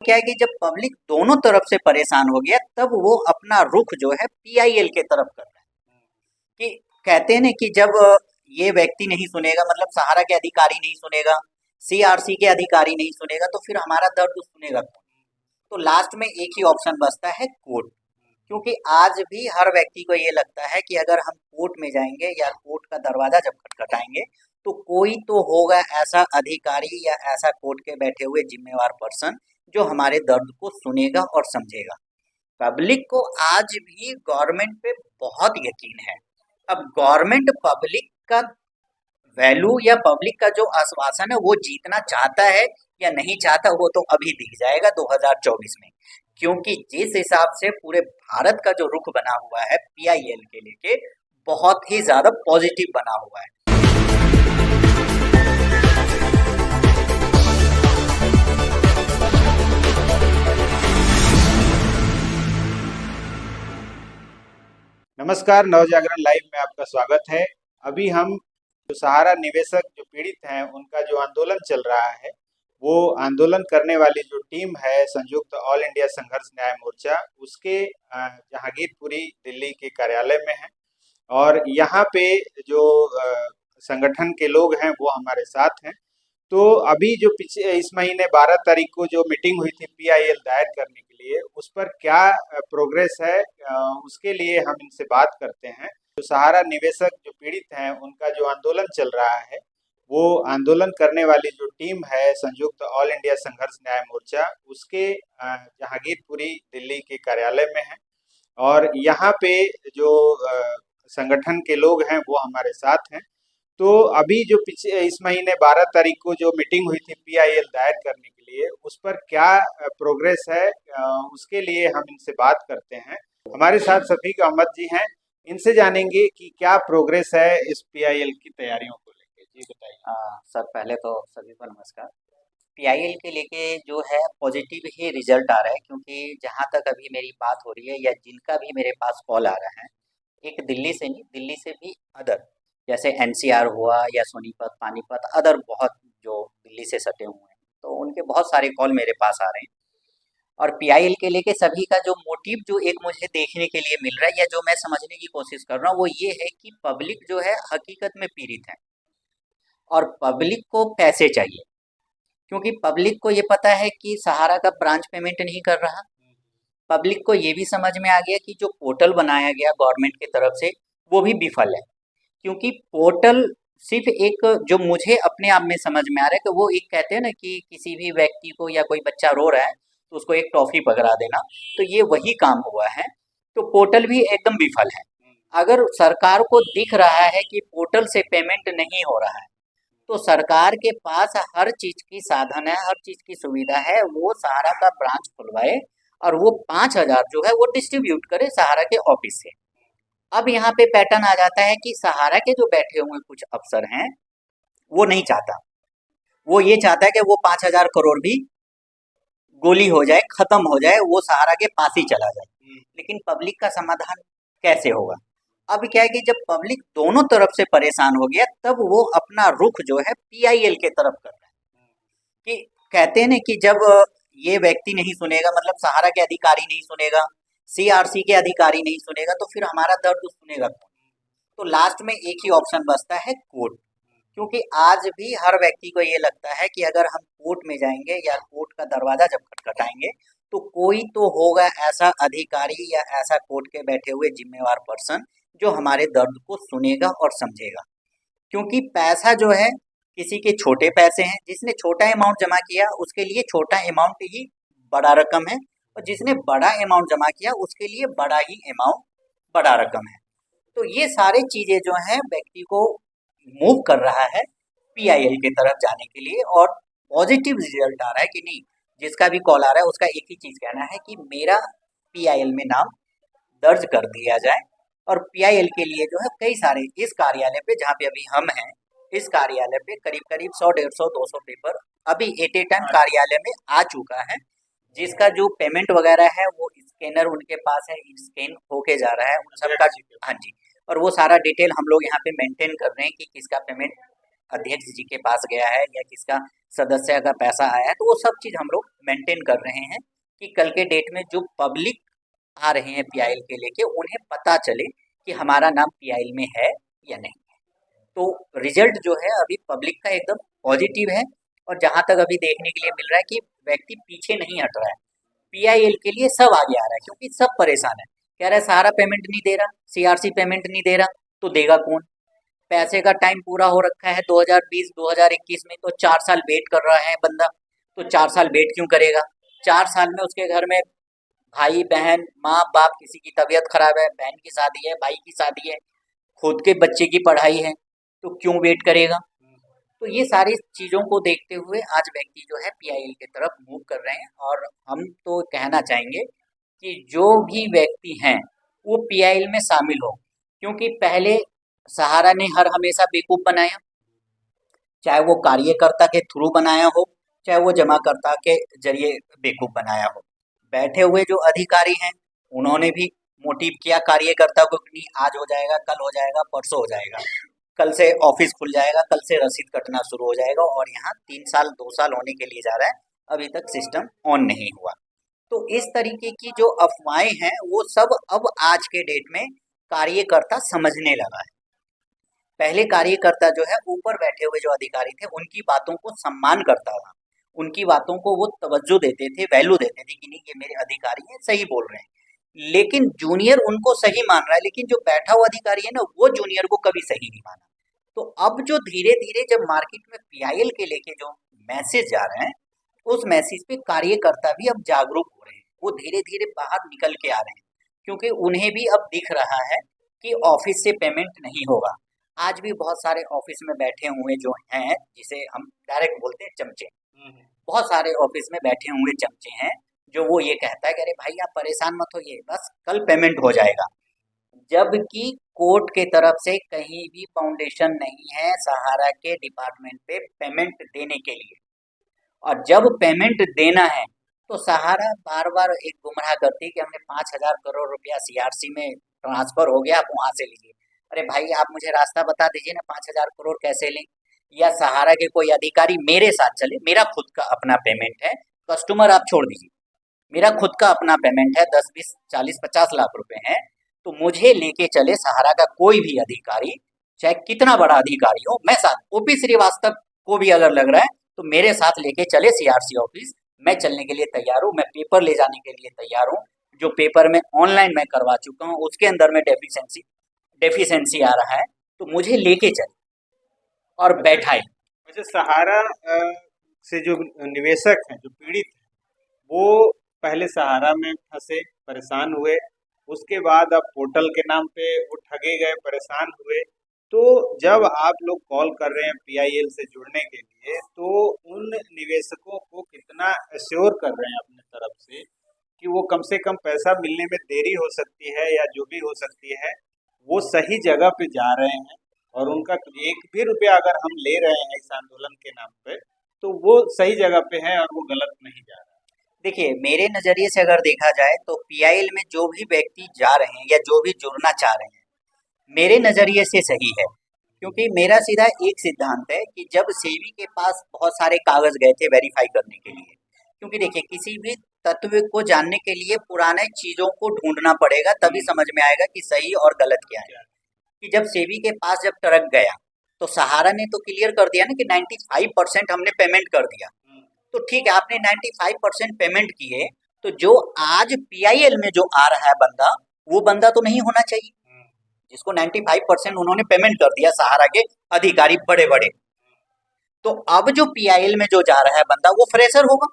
क्या है कि जब पब्लिक दोनों तरफ से परेशान हो गया तब वो अपना रुख जो है पीआईएल के तरफ कर रहा है। कि कहते हैं ना कि जब ये व्यक्ति नहीं सुनेगा, मतलब सहारा के अधिकारी नहीं सुनेगा, सीआरसी के अधिकारी नहीं सुनेगा, तो फिर हमारा दर्द सुनेगा कौन? तो लास्ट में एक ही ऑप्शन बचता है, कोर्ट। क्योंकि आज भी हर व्यक्ति को ये लगता है कि अगर हम कोर्ट में जाएंगे या कोर्ट का दरवाजा जब खटखटाएंगे तो कोई तो होगा ऐसा अधिकारी या ऐसा कोर्ट के बैठे हुए जिम्मेवार पर्सन जो हमारे दर्द को सुनेगा और समझेगा। पब्लिक को आज भी गवर्नमेंट पे बहुत यकीन है। अब गवर्नमेंट पब्लिक का वैल्यू या पब्लिक का जो आश्वासन है वो जीतना चाहता है या नहीं चाहता, वो तो अभी दिख जाएगा 2024 में। क्योंकि जिस हिसाब से पूरे भारत का जो रुख बना हुआ है पीआईएल के लेके, बहुत ही ज्यादा पॉजिटिव बना हुआ है। नमस्कार, नवजागरण लाइव में आपका स्वागत है। अभी हम जो सहारा निवेशक जो पीड़ित हैं उनका जो आंदोलन चल रहा है, वो आंदोलन करने वाली जो टीम है संयुक्त ऑल इंडिया संघर्ष न्याय मोर्चा, उसके जहांगीरपुरी दिल्ली के कार्यालय में है। और यहाँ पे जो संगठन के लोग हैं वो हमारे साथ हैं। तो अभी जो पिछले इस महीने 12 तारीख को जो मीटिंग हुई थी पीआईएल दायर करने के लिए, उस पर क्या प्रोग्रेस है, उसके लिए हम इनसे बात करते हैं। जो सहारा निवेशक जो पीड़ित हैं उनका जो आंदोलन चल रहा है, वो आंदोलन करने वाली जो टीम है संयुक्त ऑल इंडिया संघर्ष न्याय मोर्चा, उसके जहांगीरपुरी दिल्ली के कार्यालय में है। और यहाँ पे जो संगठन के लोग हैं वो हमारे साथ हैं। तो अभी जो पिछले इस महीने 12 तारीख को जो मीटिंग हुई थी पीआईएल दायर करने के लिए, उस पर क्या प्रोग्रेस है, उसके लिए हम इनसे बात करते हैं। हमारे साथ शफीक अहमद जी हैं, इनसे जानेंगे कि क्या प्रोग्रेस है इस पीआईएल की तैयारियों को लेकर। जी बताइए। सर पहले तो सभी को नमस्कार। पीआईएल के लेके जो है पॉजिटिव ही रिजल्ट आ रहा है, क्योंकि जहाँ तक अभी मेरी बात हो रही है या जिनका भी मेरे पास कॉल आ रहा है, एक दिल्ली से नहीं, दिल्ली से भी अदर, जैसे एनसीआर हुआ या सोनीपत, पानीपत, अदर बहुत जो दिल्ली से सटे हुए हैं, तो उनके बहुत सारे कॉल मेरे पास आ रहे हैं। और पीआईएल के लेके सभी का जो मोटिव जो एक मुझे देखने के लिए मिल रहा है या जो मैं समझने की कोशिश कर रहा हूँ, वो ये है कि पब्लिक जो है हकीकत में पीड़ित है और पब्लिक को पैसे चाहिए। क्योंकि पब्लिक को ये पता है कि सहारा का ब्रांच पेमेंट नहीं कर रहा। पब्लिक को ये भी समझ में आ गया कि जो पोर्टल बनाया गया गवर्नमेंट की तरफ से वो भी विफल है। क्योंकि पोर्टल सिर्फ एक, जो मुझे अपने आप में समझ में आ रहा है कि वो एक, कहते हैं ना कि किसी भी व्यक्ति को या कोई बच्चा रो रहा है तो उसको एक टॉफी पकड़ा देना, तो ये वही काम हुआ है। तो पोर्टल भी एकदम विफल है। अगर सरकार को दिख रहा है कि पोर्टल से पेमेंट नहीं हो रहा है, तो सरकार के पास हर चीज की साधन है, हर चीज की सुविधा है, वो सहारा का ब्रांच खुलवाए और वो 5,000 जो है वो डिस्ट्रीब्यूट करे सहारा के ऑफिस से। अब यहाँ पे पैटर्न आ जाता है कि सहारा के जो बैठे हुए कुछ अफसर हैं वो नहीं चाहता, वो ये चाहता है कि वो 5,000 करोड़ भी गोली हो जाए, खत्म हो जाए, वो सहारा के पास ही चला जाए। लेकिन पब्लिक का समाधान कैसे होगा? अब क्या है कि जब पब्लिक दोनों तरफ से परेशान हो गया तब वो अपना रुख जो है पीआईएल के तरफ कर रहा है। कि कहते हैं ना कि जब ये व्यक्ति नहीं सुनेगा, मतलब सहारा के अधिकारी नहीं सुनेगा, सीआरसी के अधिकारी नहीं सुनेगा, तो फिर हमारा दर्द सुनेगा कौन? तो लास्ट में एक ही ऑप्शन बचता है, कोर्ट। क्योंकि आज भी हर व्यक्ति को ये लगता है कि अगर हम कोर्ट में जाएंगे या कोर्ट का दरवाजा जब खटखटाएंगे तो कोई तो होगा ऐसा अधिकारी या ऐसा कोर्ट के बैठे हुए जिम्मेवार पर्सन जो हमारे दर्द को सुनेगा और समझेगा। क्योंकि पैसा जो है किसी के छोटे पैसे हैं, जिसने छोटा अमाउंट जमा किया उसके लिए छोटा अमाउंट ही बड़ा रकम है, और जिसने बड़ा अमाउंट जमा किया उसके लिए बड़ा ही अमाउंट बड़ा रकम है। तो ये सारी चीजें जो हैं व्यक्ति को मूव कर रहा है पीआईएल की तरफ जाने के लिए, और पॉजिटिव रिजल्ट आ रहा है कि नहीं। जिसका भी कॉल आ रहा है उसका एक ही चीज कहना है कि मेरा पीआईएल में नाम दर्ज कर दिया जाए। और पीआईएल के लिए जो है कई सारे, इस कार्यालय पे जहाँ पे अभी हम हैं, इस कार्यालय पे करीब करीब 100, 150, 200 पेपर अभी एट ए टाइम कार्यालय में आ चुका है, जिसका जो पेमेंट वगैरह है वो स्कैनर उनके पास है, स्कैन होके जा रहा है उन सबका। हाँ जी। और वो सारा डिटेल हम लोग यहाँ पे मेंटेन कर रहे हैं कि किसका पेमेंट अध्यक्ष जी के पास गया है या किसका सदस्य का पैसा आया है, तो वो सब चीज़ हम लोग मेंटेन कर रहे हैं कि कल के डेट में जो पब्लिक आ रहे हैं पीआईएल के लेके उन्हें पता चले कि हमारा नाम पीआईएल में है या नहीं। तो रिजल्ट जो है अभी पब्लिक का एकदम पॉजिटिव है, और जहां तक अभी देखने के लिए मिल रहा है कि व्यक्ति पीछे नहीं हट रहा है, पीआईएल के लिए सब आगे आ रहा है, क्योंकि सब परेशान है। कह रहा है सहारा पेमेंट नहीं दे रहा, सीआरसी पेमेंट नहीं दे रहा, तो देगा कौन? पैसे का टाइम पूरा हो रखा है 2020 2021 में, तो 4 साल वेट कर रहा है बंदा। तो 4 साल वेट क्यों करेगा? 4 साल में उसके घर में भाई बहन माँ बाप, किसी की तबीयत खराब है, बहन की शादी है, भाई की शादी है, खुद के बच्चे की पढ़ाई है, तो क्यों वेट करेगा? तो ये सारी चीज़ों को देखते हुए आज व्यक्ति जो है पीआईएल की तरफ मूव कर रहे हैं, और हम तो कहना चाहेंगे कि जो भी व्यक्ति हैं वो पीआईएल में शामिल हो, क्योंकि पहले सहारा ने हर हमेशा बेवकूफ़ बनाया, चाहे वो कार्यकर्ता के थ्रू बनाया हो, चाहे वो जमाकर्ता के जरिए बेवकूफ़ बनाया हो। बैठे हुए जो अधिकारी हैं उन्होंने भी मोटिव किया कार्यकर्ता को कि नहीं, आज हो जाएगा, कल हो जाएगा, परसों हो जाएगा, कल से ऑफिस खुल जाएगा, कल से रसीद कटना शुरू हो जाएगा, और यहाँ 3 साल 2 साल होने के लिए जा रहा है, अभी तक सिस्टम ऑन नहीं हुआ। तो इस तरीके की जो अफवाहें हैं वो सब अब आज के डेट में कार्यकर्ता समझने लगा है। पहले कार्यकर्ता जो है ऊपर बैठे हुए जो अधिकारी थे उनकी बातों को सम्मान करता था, उनकी बातों को वो तवज्जो देते थे, वैल्यू देते थे कि नहीं ये मेरे अधिकारी हैं, सही बोल रहे हैं। लेकिन जूनियर उनको सही मान रहा है, लेकिन जो बैठा हुआ अधिकारी है ना वो जूनियर को कभी सही नहीं माना। तो अब जो धीरे धीरे जब मार्केट में पीआईएल के लेके जो मैसेज जा रहे हैं, उस मैसेज पे कार्यकर्ता भी अब जागरूक हो रहे हैं, वो धीरे धीरे बाहर निकल के आ रहे हैं, क्योंकि उन्हें भी अब दिख रहा है कि ऑफिस से पेमेंट नहीं होगा। आज भी बहुत सारे ऑफिस में बैठे हुए जो हैं, जिसे हम डायरेक्ट बोलते हैं चमचे, बहुत सारे ऑफिस में बैठे हुए चमचे हैं जो वो ये कहता है कि अरे भाई आप परेशान मत होइए, बस कल पेमेंट हो जाएगा। जबकि कोर्ट के तरफ से कहीं भी फाउंडेशन नहीं है सहारा के डिपार्टमेंट पे पेमेंट देने के लिए, और जब पेमेंट देना है तो सहारा बार बार एक गुमराह करती है कि हमने 5,000 करोड़ रुपया सीआरसी में ट्रांसफर हो गया, आप वहां से लीजिए। अरे भाई आप मुझे रास्ता बता दीजिए ना, 5,000 करोड़ कैसे लें? या सहारा के कोई अधिकारी मेरे साथ चले, मेरा खुद का अपना पेमेंट है, कस्टमर आप छोड़ दीजिए, मेरा खुद का अपना पेमेंट है, 10 20 40 50 लाख रुपए है, तो मुझे लेके चले सहारा का कोई भी अधिकारी, चाहे कितना बड़ा अधिकारी हो, मैं साथ, ओपी श्रीवास्तव को भी अगर लग रहा है तो मेरे साथ लेके चले सीआरसी ऑफिस, मैं चलने के लिए तैयार हूँ, मैं पेपर ले जाने के लिए तैयार हूँ। जो पेपर में ऑनलाइन मैं करवा चुका हूँ उसके अंदर में डेफिशिएंसी आ रहा है, तो मुझे लेके चले और अच्छा। बैठाए। अच्छा, सहारा से जो निवेशक हैं, जो पीड़ित हैं, वो पहले सहारा में फंसे, परेशान हुए, उसके बाद अब पोर्टल के नाम पे वो ठगे गए, परेशान हुए। तो जब आप लोग कॉल कर रहे हैं पीआईएल से जुड़ने के लिए, तो उन निवेशकों को कितना एश्योर कर रहे हैं अपने तरफ से कि वो कम से कम पैसा मिलने में देरी हो सकती है या जो भी हो सकती है, वो सही जगह पे जा रहे हैं, और उनका एक भी रुपया अगर हम ले रहे हैं इस आंदोलन के नाम पे, तो वो सही जगह पे है और वो गलत नहीं जा रहा देखिए मेरे नज़रिए से अगर देखा जाए तो पीआईएल में जो भी व्यक्ति जा रहे हैं या जो भी जुड़ना चाह रहे हैं, मेरे नज़रिए से सही है। क्योंकि मेरा सीधा एक सिद्धांत है कि जब सेबी के पास बहुत सारे कागज गए थे वेरीफाई करने के लिए, क्योंकि देखिए किसी भी तत्व को जानने के लिए पुराने चीज़ों को ढूंढना पड़ेगा, है। तभी समझ में आएगा कि सही और गलत क्या है। कि जब सेबी के पास जब ट्रक गया तो सहारा ने तो क्लियर कर दिया ना कि 95% हमने पेमेंट कर दिया। तो ठीक है, आपने 95% पेमेंट किए, तो जो आज पीआईएल में जो आ रहा है बंदा, वो बंदा तो नहीं होना चाहिए जिसको 95% उन्होंने पेमेंट कर दिया सहारा के अधिकारी बड़े बड़े। तो अब जो पीआईएल में जो जा रहा है बंदा वो फ्रेशर होगा,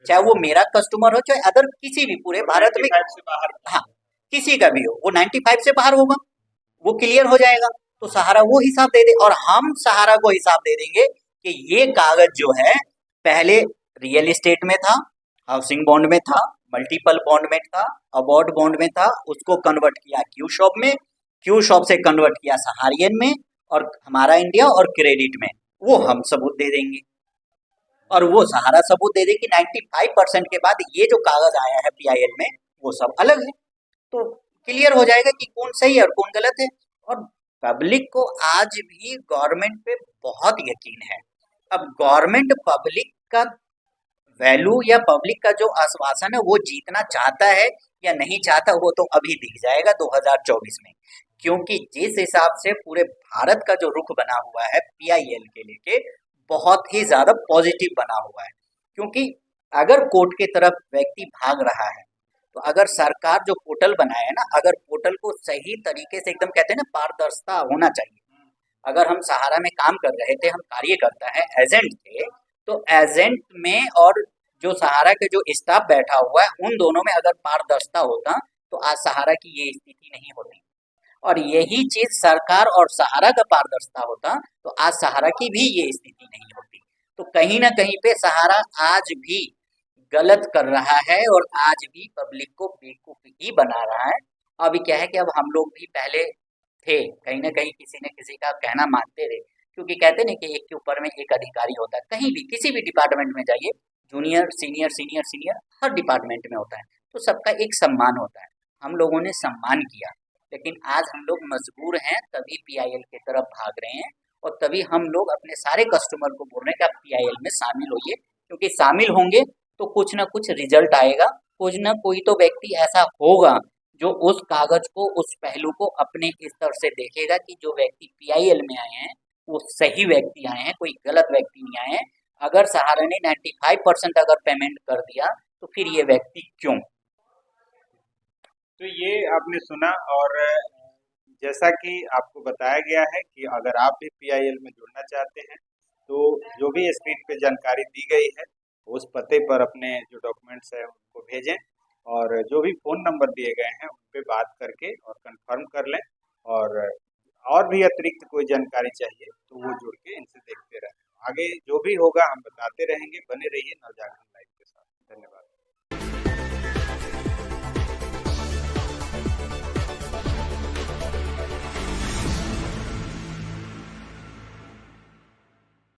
चाहे वो मेरा कस्टमर हो चाहे अदर किसी भी पूरे भारत में, 95 से बाहर। हाँ किसी का भी हो, वो 95 से बाहर होगा, वो क्लियर हो जाएगा। तो सहारा वो हिसाब दे दे और हम सहारा को हिसाब दे देंगे कि ये कागज जो है पहले रियल एस्टेट में था, हाउसिंग बॉन्ड में था, मल्टीपल बॉन्ड में था, अबॉर्ड बॉन्ड में था, उसको कन्वर्ट किया क्यू शॉप में, क्यू शॉप से कन्वर्ट किया सहारियन में, और हमारा इंडिया और क्रेडिट में, वो हम सबूत दे देंगे। और वो सहारा सबूत दे दे कि 95% के बाद ये जो कागज आया है पीआईएल में वो सब अलग है, तो क्लियर हो जाएगा कि कौन सही है और कौन गलत है। और पब्लिक को आज भी गवर्नमेंट पे बहुत यकीन है। अब गवर्नमेंट पब्लिक का वैल्यू या पब्लिक का जो आश्वासन है वो जीतना चाहता है या नहीं चाहता, वो तो अभी दिख जाएगा 2024 में। क्योंकि जिस हिसाब से पूरे भारत का जो रुख बना हुआ है पीआईएल के लेके, बहुत ही ज्यादा पॉजिटिव बना हुआ है। क्योंकि अगर कोर्ट की तरफ व्यक्ति भाग रहा है, तो अगर सरकार जो पोर्टल बनाया है ना, अगर पोर्टल को सही तरीके से एकदम कहते हैं ना पारदर्शिता होना चाहिए। अगर हम सहारा में काम कर रहे थे, हम कार्यकर्ता है, एजेंट थे, तो एजेंट में और जो सहारा के जो स्टाफ बैठा हुआ है उन दोनों में अगर पारदर्शिता होता, तो आज सहारा की ये स्थिति नहीं होती। और यही चीज सरकार और सहारा का पारदर्शिता होता, तो आज सहारा की भी ये स्थिति नहीं होती। तो कहीं ना कहीं पे सहारा आज भी गलत कर रहा है और आज भी पब्लिक को बेवकूफ ही बना रहा है। अभी क्या है कि अब हम लोग भी पहले थे, कहीं ना कहीं किसी न किसी का कहना मानते थे। क्योंकि कहते नहीं कि एक के ऊपर में एक अधिकारी होता है, कहीं भी किसी भी डिपार्टमेंट में जाइए, जूनियर सीनियर सीनियर सीनियर हर डिपार्टमेंट में होता है, तो सबका एक सम्मान होता है। हम लोगों ने सम्मान किया, लेकिन आज हम लोग मजबूर हैं, तभी पीआईएल की तरफ भाग रहे हैं। और तभी हम लोग अपने सारे कस्टमर को बोल रहे हैं कि आप पीआईएल में शामिल होइए, क्योंकि शामिल होंगे तो कुछ ना कुछ रिजल्ट आएगा। कुछ ना कोई तो व्यक्ति ऐसा होगा जो उस कागज को, उस पहलू को अपने स्तर से देखेगा कि जो व्यक्ति पीआईएल में आए हैं वो सही व्यक्ति आए हैं, कोई गलत व्यक्ति नहीं आए हैं। अगर सहारा ने 95% अगर पेमेंट कर दिया, तो फिर ये व्यक्ति क्यों। तो ये आपने सुना, और जैसा कि आपको बताया गया है कि अगर आप भी पीआईएल में जुड़ना चाहते हैं, तो जो भी स्क्रीन पे जानकारी दी गई है उस पते पर अपने जो डॉक्यूमेंट्स हैं उनको भेजें, और जो भी फ़ोन नंबर दिए गए हैं उन पे बात करके और कंफर्म कर लें। और भी अतिरिक्त कोई जानकारी चाहिए तो वो जुड़ के इनसे देखते रहें। आगे जो भी होगा हम बताते रहेंगे। बने रहिए नवजागरण लाइव के साथ। धन्यवाद।